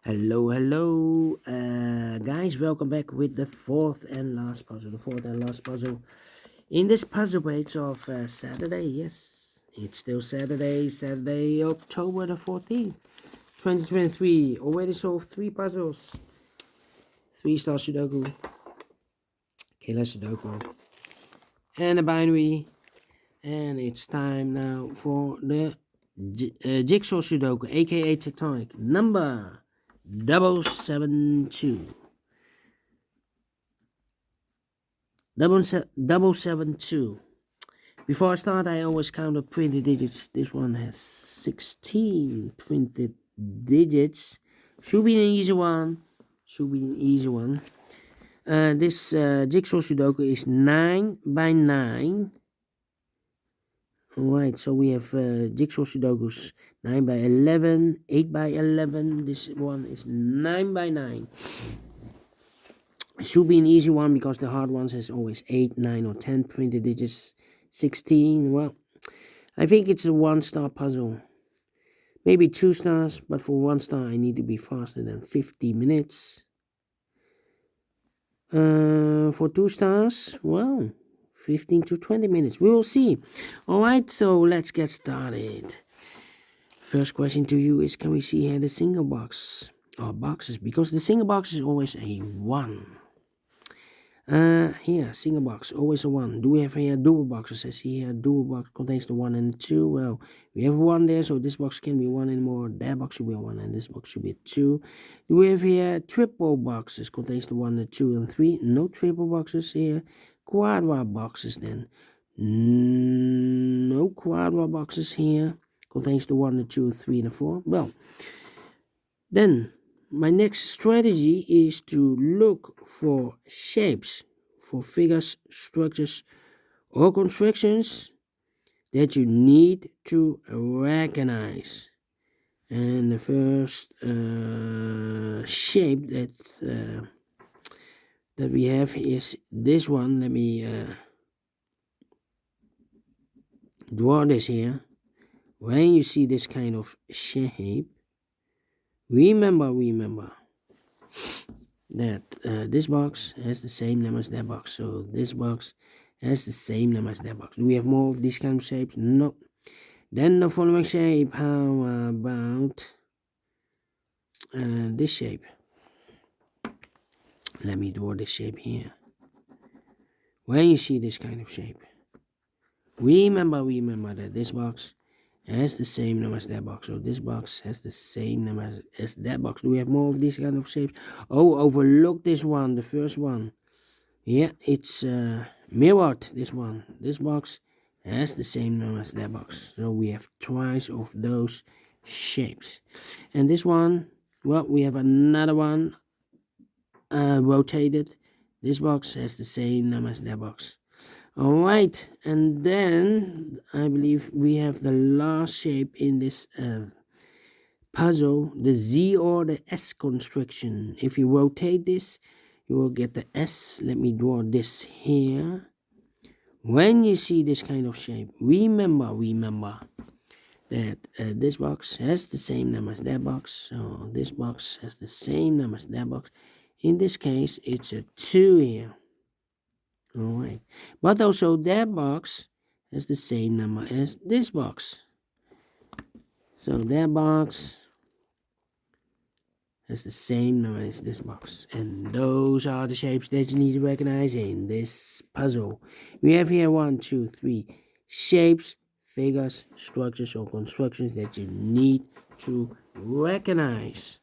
Hello, guys. Welcome back with the fourth and last puzzle. In this puzzle page of Saturday, yes, it's still Saturday, October the 14th, 2023. Already solved three puzzles: 3-star Sudoku, Killer Sudoku, and a binary. And it's time now for the Jigsaw Sudoku, aka Tectonic number 772. Double 772. Before I start, I always count the printed digits. This one has 16 printed digits. Should be an easy one. This Jigsaw Sudoku is 9 by 9. Alright, so we have Jigsaw Sudokus 9 by 11, 8 by 11. This one is 9 by 9. It should be an easy one because the hard ones has always 8, 9, or 10 printed digits. 16, well, I think it's a 1-star puzzle. Maybe 2 stars, but for 1 star I need to be faster than 50 minutes. For 2 stars, well, 15 to 20 minutes. We will see. Alright, so let's get started. First question to you is, can we see here the single box or boxes? Because the single box is always a 1. Here, single box, always a 1. Do we have here double boxes? As here, double box contains the 1 and the 2. Well, we have 1 there, so this box can be 1 anymore. That box should be a 1, and this box should be a 2. Do we have here triple boxes? Contains the 1, the 2, and 3. No triple boxes here. Quadra boxes then. No quadra boxes here. Contains the 1, the 2, 3, and the 4. Well, then my next strategy is to look for shapes, for figures, structures, or constructions that you need to recognize. And the first shape that we have is this one. Let me draw this here. When you see this kind of shape, remember that this box has the same number as that box. So this box has the same number as that box. Do we have more of these kind of shapes? No. Then the following shape. How about this shape? Let me draw this shape here. When you see this kind of shape, remember that this box has the same number as that box. So this box has the same number as that box. Do we have more of these kind of shapes? Oh, overlook this one, the first one. Yeah, it's mirrored, this one. This box has the same number as that box. So we have twice of those shapes. And this one, well, we have another one rotated. This box has the same number as that box. Alright, and then I believe we have the last shape in this puzzle, the Z or the S construction. If you rotate this, you will get the S. Let me draw this here. When you see this kind of shape, remember that this box has the same number as that box. So this box has the same number as that box. In this case, it's a 2 here. Alright, but also that box has the same number as this box. So that box has the same number as this box. And those are the shapes that you need to recognize in this puzzle. We have here 1, 2, 3 shapes, figures, structures, or constructions that you need to recognize.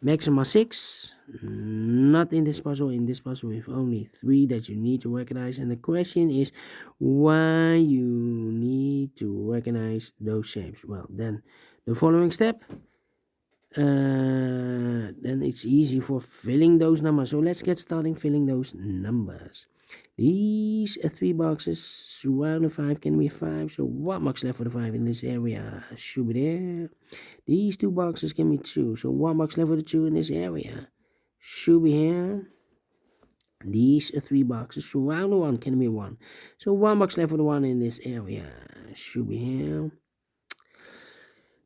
Maxima 6, not in this puzzle. In this puzzle, we have only 3 that you need to recognize. And the question is why you need to recognize those shapes. Well, then the following step, then it's easy for filling those numbers. So let's get started filling those numbers. These 3 boxes surround the 5 can be 5. So what box left for the 5 in this area? Should be there. These 2 boxes can be 2. So what box left for the 2 in this area? Should be here. These 3 boxes surround the 1 can be 1. So 1 box left for the 1 in this area. Should be here.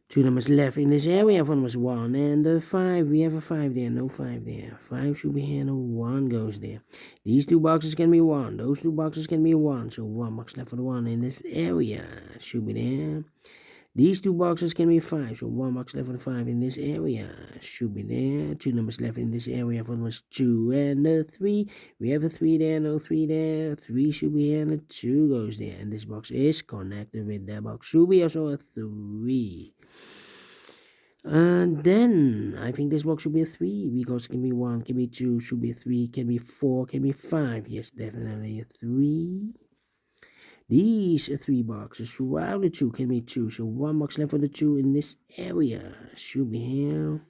Two numbers left in this area. One was 1 and the 5. We have a 5 there. No 5 there. 5 should be here. No 1 goes there. These two boxes can be 1. Those two boxes can be 1. So 1 box left for the 1 in this area. Should be there. These two boxes can be 5. So 1 box left for the 5 in this area. Should be there. Two numbers left in this area. One was 2 and the 3. We have a 3 there. No 3 there. 3 should be here. And the 2 goes there. And this box is connected with that box. Should be also a 3. And then I think this box should be a 3 because it can be 1, can be 2, should be a 3, can be 4, can be 5. Yes, definitely a 3. These 3 boxes surround the 2 can be 2. So 1 box left for the 2 in this area. Should be here.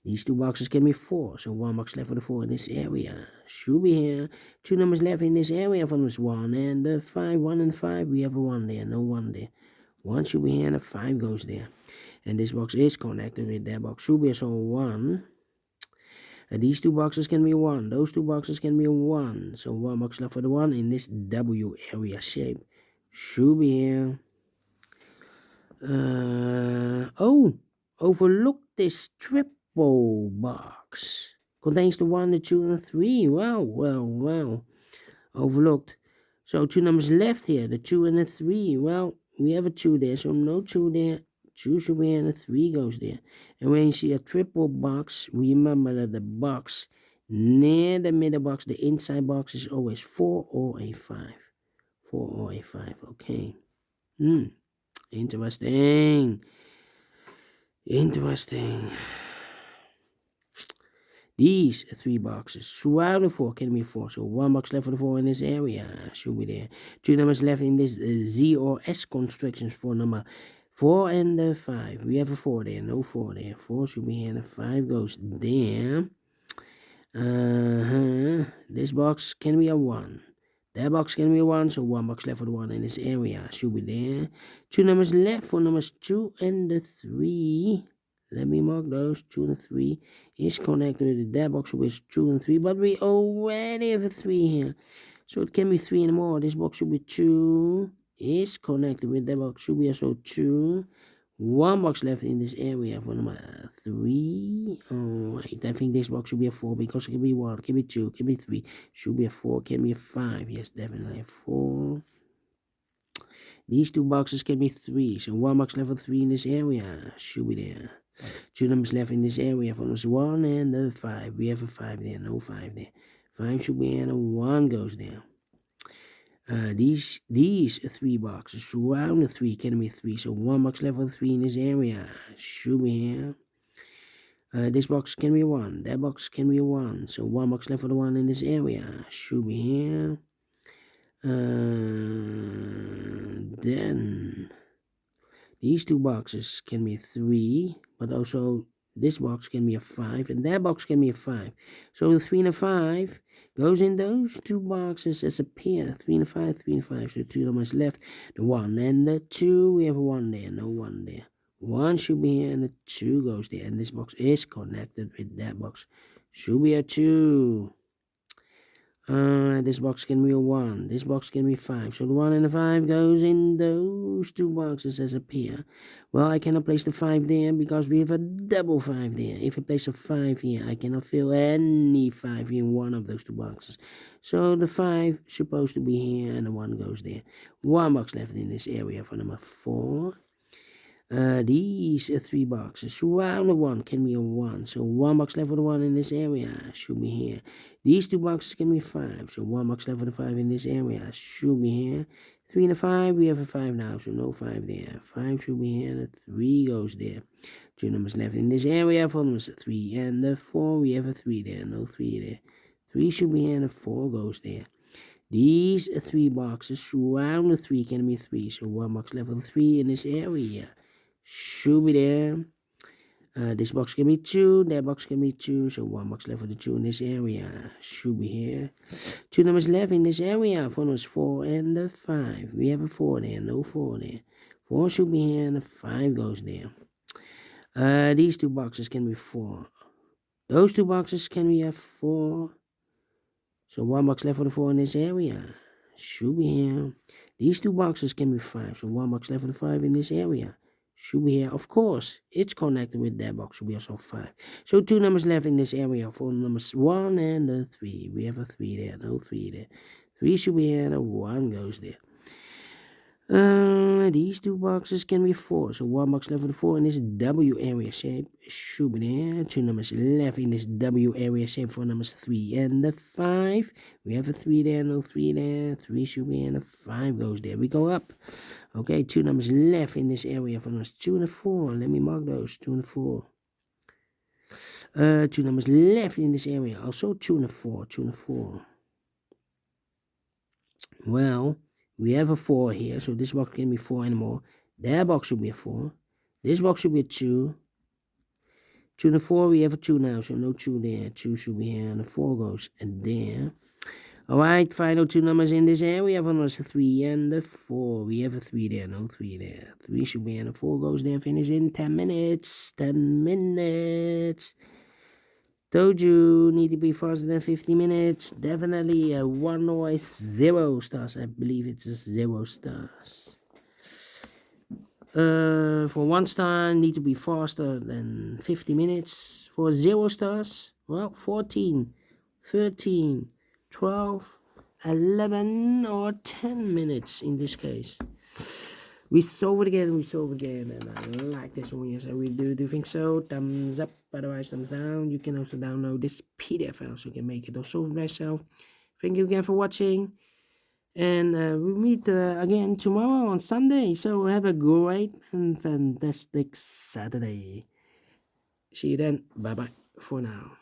These 2 boxes can be 4. So 1 box left for the 4 in this area. Should be here. 2 numbers left in this area. One was 1 and the 5. 1 and 5. We have a 1 there. No 1 there. 1 should be here and a 5 goes there. And this box is connected with that box. Should be so 1. These 2 boxes can be 1. Those 2 boxes can be 1. So 1 box left for the 1 in this W area shape. Should be here. Oh, overlook this triple box. Contains the 1, the 2, and the 3. Well. Overlooked. So 2 numbers left here. The 2 and the 3. Well, we have a 2 there. So no 2 there. 2 should be here and a 3 goes there. And when you see a triple box, remember that the box near the middle box, the inside box is always 4 or a 5. 4 or a 5, okay. Interesting. These 3 boxes surround the 4 can be 4. So 1 box left for the 4 in this area. Should be there. 2 numbers left in this Z or S constructions for number 4 and the 5. We have a 4 there. No 4 there. 4 should be here and the 5 goes there. This box can be a 1. That box can be a 1. So 1 box left for the 1 in this area. Should be there. 2 numbers left for numbers 2 and the 3. Let me mark those. 2 and 3 is connected with that box with 2 and 3. But we already have a 3 here. So it can be 3 and more. This box should be 2. Is connected with that box. Should be also 2. 1 box left in this area for number 3. Alright. I think this box should be a 4 because it can be 1, can be 2, can be 3. Should be a 4, can be a 5. Yes, definitely a 4. These 2 boxes can be 3. So 1 box left for 3 in this area. Should be there. 2 numbers left in this area for numbers 1 and the 5. We have a 5 there. No 5 there. 5 should be and a 1 goes there. These 3 boxes surround the 3 can be 3. So 1 box left for 3 in this area. Should be here. This box can be 1. That box can be 1. So 1 box left for the 1 in this area. Should be here. Then these 2 boxes can be 3, but also this box can be a 5, and that box can be a 5. So the 3 and a 5 goes in those 2 boxes as a pair. 3 and a 5, 3 and a 5. So 2 numbers left. The 1 and the 2. We have a 1 there. No 1 there. 1 should be here, and the 2 goes there. And this box is connected with that box. Should be a 2. This box can be a 1. This box can be 5. So the 1 and the 5 goes in those 2 boxes as a pair. Well, I cannot place the 5 there because we have a double 5 there. If I place a 5 here, I cannot fill any 5 in one of those 2 boxes. So the 5 is supposed to be here and the 1 goes there. 1 box left in this area for number 4. These 3 boxes surround the 1 can be a 1. So 1 box left for the 1 in this area. Should be here. These 2 boxes can be 5. So 1 box left for the 5 in this area. Should be here. 3 and a 5. We have a 5 now. So no 5 there. 5 should be here. And the 3 goes there. 2 numbers left in this area for numbers 3 and the 4. We have a 3 there. No 3 there. 3 should be here. And the 4 goes there. These 3 boxes surround the 3 can be 3. So 1 box left for the 3 in this area. Should be there. This box can be 2. That box can be 2. So 1 box left for the 2 in this area. Should be here. 2 numbers left in this area for numbers 4 and the 5. We have a 4 there. No 4 there. 4 should be here and the 5 goes there. These 2 boxes can be 4. Those 2 boxes can be a 4. So 1 box left for the 4 in this area. Should be here. These 2 boxes can be 5. So 1 box left for the 5 in this area. should be here. Of course, it's connected with that box, should be also 5. So 2 numbers left in this area for numbers 1 and 3. We have a 3 there, no 3 there. 3 should be here, and a 1 goes there. These 2 boxes can be 4. So 1 box left for the 4 in this W area shape should be there. 2 numbers left in this W area shape for numbers 3 and the 5. We have a 3 there, no 3 there. 3 should be, and a 5 goes there. We go up. Okay, 2 numbers left in this area for numbers 2 and 4. Let me mark those, 2 and 4. 2 numbers left in this area, also 2 and 4, 2 and 4. Well, we have a 4 here, so this box can be 4 anymore. That box should be a 4. This box should be a 2. 2 and 4, we have a 2 now, so no 2 there. 2 should be here, and the 4 goes there. Alright, final 2 numbers in this area for numbers 3 and the 4. We have a 3 there, no 3 there. 3 should be, and the 4 goes there. Finish in 10 minutes. 10 minutes. Told you, need to be faster than 50 minutes. Definitely a 1 or 0 stars. I believe it's a 0 stars. For 1 star, need to be faster than 50 minutes. For 0 stars, well, 14, 13, 12, 11 or 10 minutes in this case. We solve it again, and I like this one. Yes, I really do. Do you think so? Thumbs up, otherwise thumbs down. You can also download this PDF file so you can make it or solve it by yourself. Thank you again for watching, and we'll meet again tomorrow on Sunday. So have a great and fantastic Saturday. See you then. Bye bye for now.